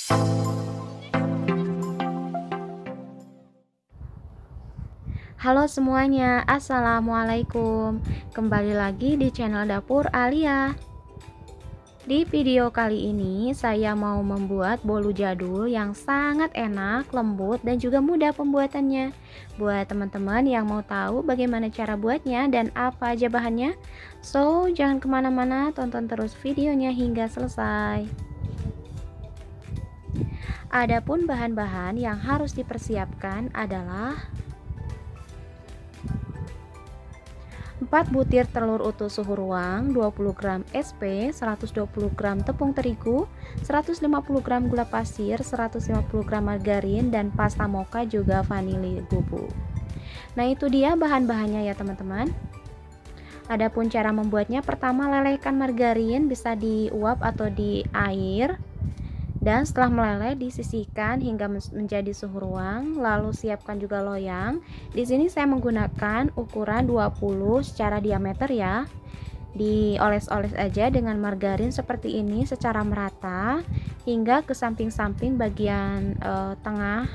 Halo semuanya, Assalamualaikum. Kembali lagi di channel Dapur Alia. Di video kali ini saya mau membuat bolu jadul yang sangat enak, lembut, dan juga mudah pembuatannya. Buat teman-teman yang mau tahu bagaimana cara buatnya dan apa aja bahannya, so jangan kemana-mana, tonton terus videonya hingga selesai. Adapun bahan-bahan yang harus dipersiapkan adalah 4 butir telur utuh suhu ruang, 20 gram SP, 120 gram tepung terigu, 150 gram gula pasir, 150 gram margarin, dan pasta mocha juga vanili bubuk. Nah, itu dia bahan-bahannya ya teman-teman. Adapun cara membuatnya, pertama lelehkan margarin, bisa diuap atau di air. Dan setelah meleleh disisihkan hingga menjadi suhu ruang, lalu siapkan juga loyang. Di sini saya menggunakan ukuran 20 secara diameter ya. Dioles-oles aja dengan margarin seperti ini secara merata hingga ke samping-samping bagian tengah,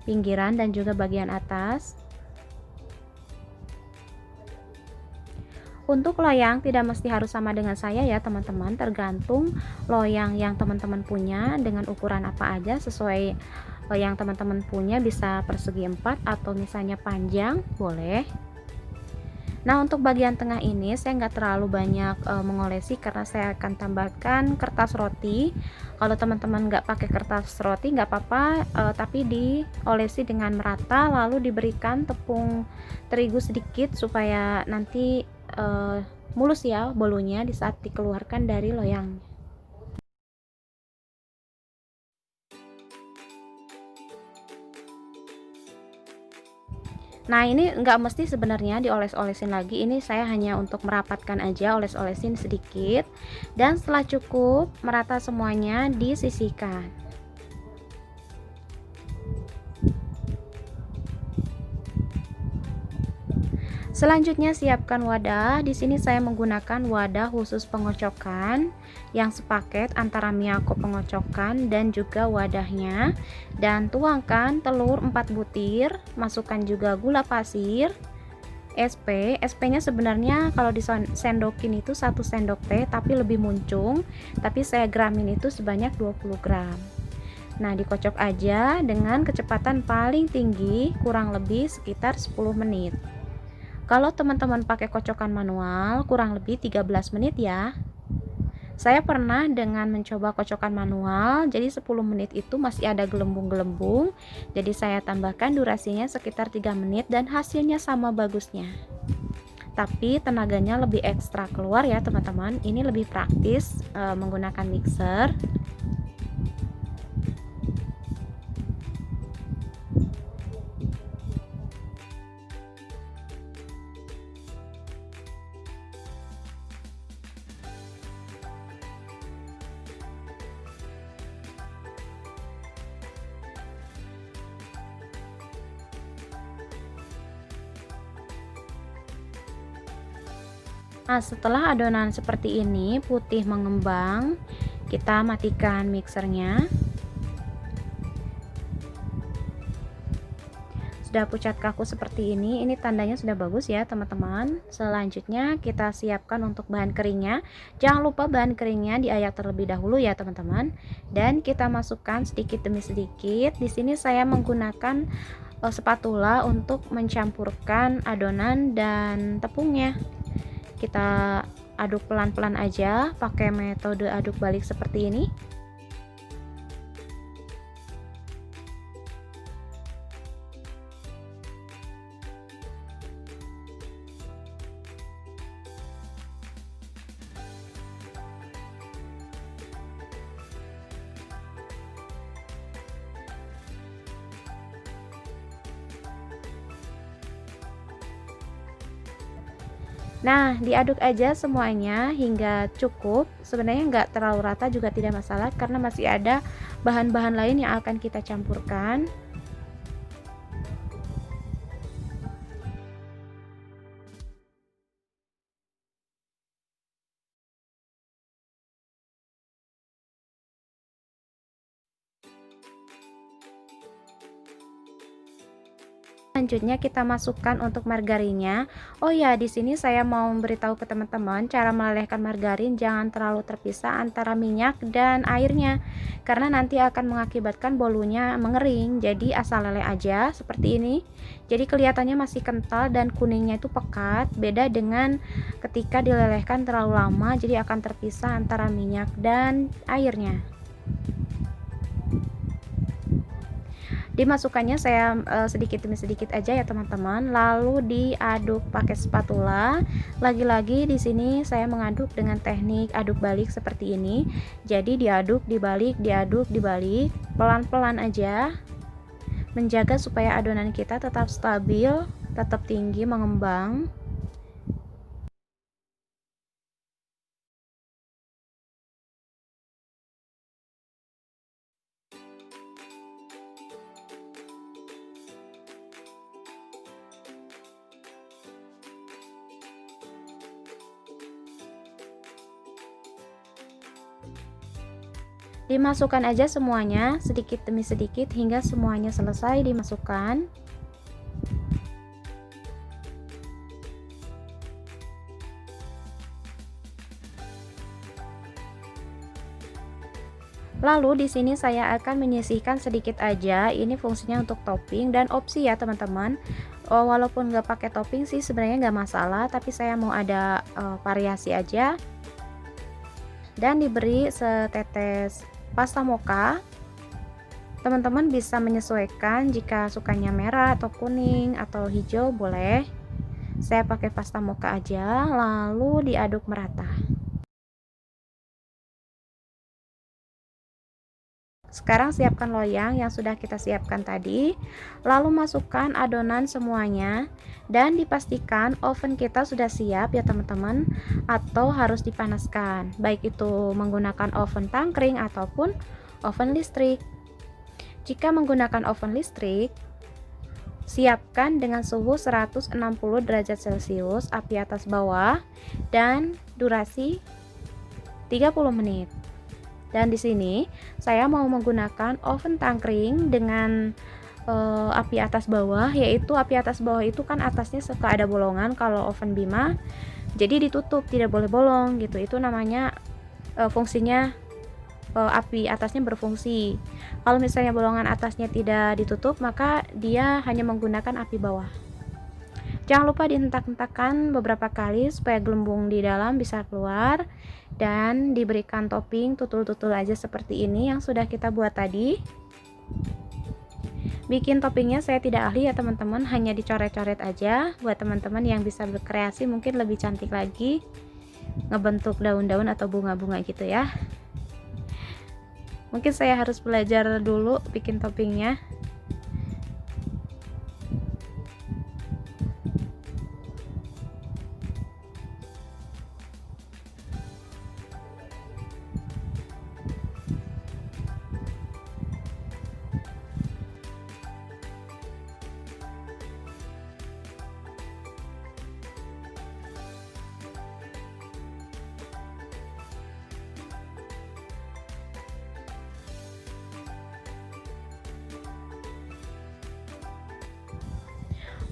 pinggiran, dan juga bagian atas. Untuk loyang tidak mesti harus sama dengan saya ya teman-teman, tergantung loyang yang teman-teman punya dengan ukuran apa aja, sesuai yang teman-teman punya, bisa persegi 4 atau misalnya panjang boleh. Nah, untuk bagian tengah ini saya nggak terlalu banyak mengolesi karena saya akan tambahkan kertas roti. Kalau teman-teman nggak pakai kertas roti nggak apa-apa, tapi diolesi dengan merata, lalu diberikan tepung terigu sedikit supaya nanti mulus ya bolunya di saat dikeluarkan dari loyang. Nah, ini nggak mesti sebenarnya dioles-olesin lagi, ini saya hanya untuk merapatkan aja, oles-olesin sedikit. Dan setelah cukup merata semuanya, disisihkan. Selanjutnya siapkan wadah. Di sini saya menggunakan wadah khusus pengocokan yang sepaket antara miyako pengocokan dan juga wadahnya. Dan tuangkan telur 4 butir, masukkan juga gula pasir, SP-nya sebenarnya kalau disendokin itu 1 sendok teh, tapi lebih muncung, tapi saya gramin itu sebanyak 20 gram. Nah, dikocok aja dengan kecepatan paling tinggi, kurang lebih sekitar 10 menit. Kalau teman-teman pakai kocokan manual, kurang lebih 13 menit ya. Saya pernah dengan mencoba kocokan manual, jadi 10 menit itu masih ada gelembung-gelembung. Jadi saya tambahkan durasinya sekitar 3 menit dan hasilnya sama bagusnya. Tapi tenaganya lebih ekstra keluar ya teman-teman. Ini lebih praktis menggunakan mixer. Nah, setelah adonan seperti ini putih mengembang, kita matikan mixernya. Sudah pucat kaku seperti ini tandanya sudah bagus ya teman-teman. Selanjutnya kita siapkan untuk bahan keringnya. Jangan lupa bahan keringnya diayak terlebih dahulu ya teman-teman. Dan kita masukkan sedikit demi sedikit. Di sini saya menggunakan spatula untuk mencampurkan adonan dan tepungnya. Kita aduk pelan-pelan aja pakai metode aduk balik seperti ini. Nah, diaduk aja semuanya hingga cukup. Sebenarnya nggak terlalu rata juga tidak masalah karena masih ada bahan-bahan lain yang akan kita campurkan. Selanjutnya kita masukkan untuk margarinnya. Oh ya, di sini saya mau memberitahu ke teman-teman cara melelehkan margarin jangan terlalu terpisah antara minyak dan airnya, karena nanti akan mengakibatkan bolunya mengering. Jadi asal leleh aja seperti ini. Jadi kelihatannya masih kental dan kuningnya itu pekat. Beda dengan ketika dilelehkan terlalu lama, jadi akan terpisah antara minyak dan airnya. Dimasukkannya saya sedikit demi sedikit aja ya teman-teman, lalu diaduk pakai spatula. Lagi-lagi di sini saya mengaduk dengan teknik aduk balik seperti ini. Jadi diaduk, dibalik, diaduk, dibalik, pelan-pelan aja, menjaga supaya adonan kita tetap stabil, tetap tinggi, mengembang. Dimasukkan aja semuanya sedikit demi sedikit hingga semuanya selesai dimasukkan. Lalu di sini saya akan menyisihkan sedikit aja. Ini fungsinya untuk topping dan opsi ya teman-teman. Walaupun nggak pakai topping sih sebenarnya nggak masalah, tapi saya mau ada variasi aja. Dan diberi setetes pasta mocha. Teman-teman bisa menyesuaikan, jika sukanya merah atau kuning atau hijau boleh. Saya pakai pasta mocha aja, lalu diaduk merata. Sekarang siapkan loyang yang sudah kita siapkan tadi, lalu masukkan adonan semuanya dan dipastikan oven kita sudah siap ya teman-teman, atau harus dipanaskan, baik itu menggunakan oven tangkring ataupun oven listrik. Jika menggunakan oven listrik, siapkan dengan suhu 160 derajat Celcius, api atas bawah, dan durasi 30 menit. Dan di sini saya mau menggunakan oven tangkring dengan api atas bawah, yaitu api atas bawah itu kan atasnya suka ada bolongan kalau oven Bima, jadi ditutup, tidak boleh bolong gitu. Itu namanya fungsinya api atasnya berfungsi. Kalau misalnya bolongan atasnya tidak ditutup, maka dia hanya menggunakan api bawah. Jangan lupa dihentak-hentakkan beberapa kali supaya gelembung di dalam bisa keluar, dan diberikan topping tutul-tutul aja seperti ini yang sudah kita buat tadi. Bikin toppingnya saya tidak ahli ya teman-teman, hanya dicoret-coret aja. Buat teman-teman yang bisa berkreasi mungkin lebih cantik lagi, ngebentuk daun-daun atau bunga-bunga gitu ya. Mungkin saya harus belajar dulu bikin toppingnya.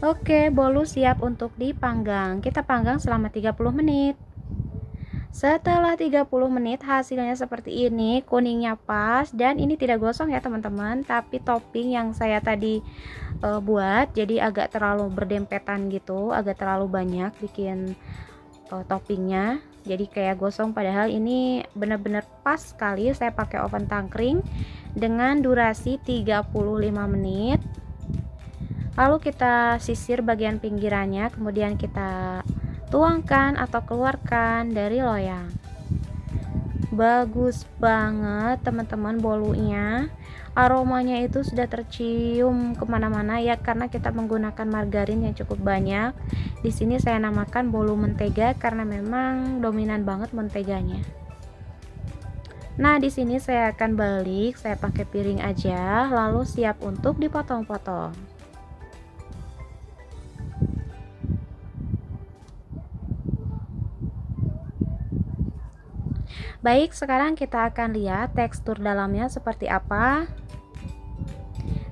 Oke, bolu siap untuk dipanggang. Kita panggang selama 30 menit. Setelah 30 menit hasilnya seperti ini, kuningnya pas dan ini tidak gosong ya teman-teman, tapi topping yang saya tadi buat jadi agak terlalu berdempetan gitu, agak terlalu banyak bikin toppingnya, jadi kayak gosong, padahal ini benar-benar pas sekali. Saya pakai oven tangkring dengan durasi 35 menit. Lalu kita sisir bagian pinggirannya, kemudian kita tuangkan atau keluarkan dari loyang. Bagus banget teman-teman bolunya, aromanya itu sudah tercium kemana-mana ya, karena kita menggunakan margarin yang cukup banyak. Di sini saya namakan bolu mentega karena memang dominan banget menteganya. Nah, di sini saya akan balik, saya pakai piring aja, lalu siap untuk dipotong-potong. Baik, sekarang kita akan lihat tekstur dalamnya seperti apa.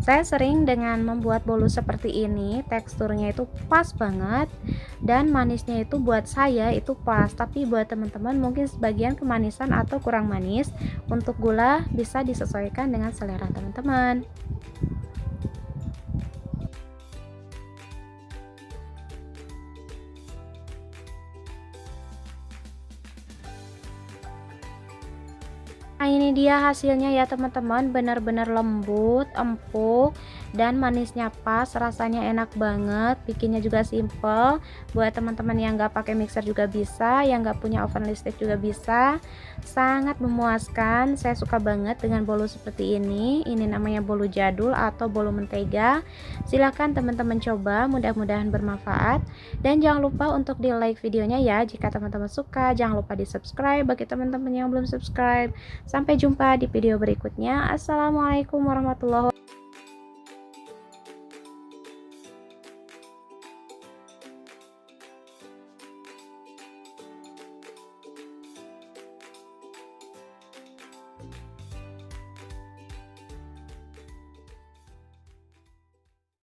Saya sering dengan membuat bolu seperti ini, teksturnya itu pas banget dan manisnya itu buat saya itu pas, tapi buat teman-teman mungkin sebagian kemanisan atau kurang manis. Untuk gula bisa disesuaikan dengan selera teman-teman. Nah, ini dia hasilnya ya teman-teman, benar-benar lembut, empuk, dan manisnya pas, rasanya enak banget, bikinnya juga simple. Buat teman-teman yang nggak pakai mixer juga bisa, yang nggak punya oven listrik juga bisa. Sangat memuaskan, saya suka banget dengan bolu seperti ini. Ini namanya bolu jadul atau bolu mentega. Silahkan teman-teman coba, mudah-mudahan bermanfaat. Dan jangan lupa untuk di like videonya ya, jika teman-teman suka. Jangan lupa di subscribe bagi teman-teman yang belum subscribe. Sampai jumpa di video berikutnya. Assalamualaikum warahmatullahi wabarakatuh.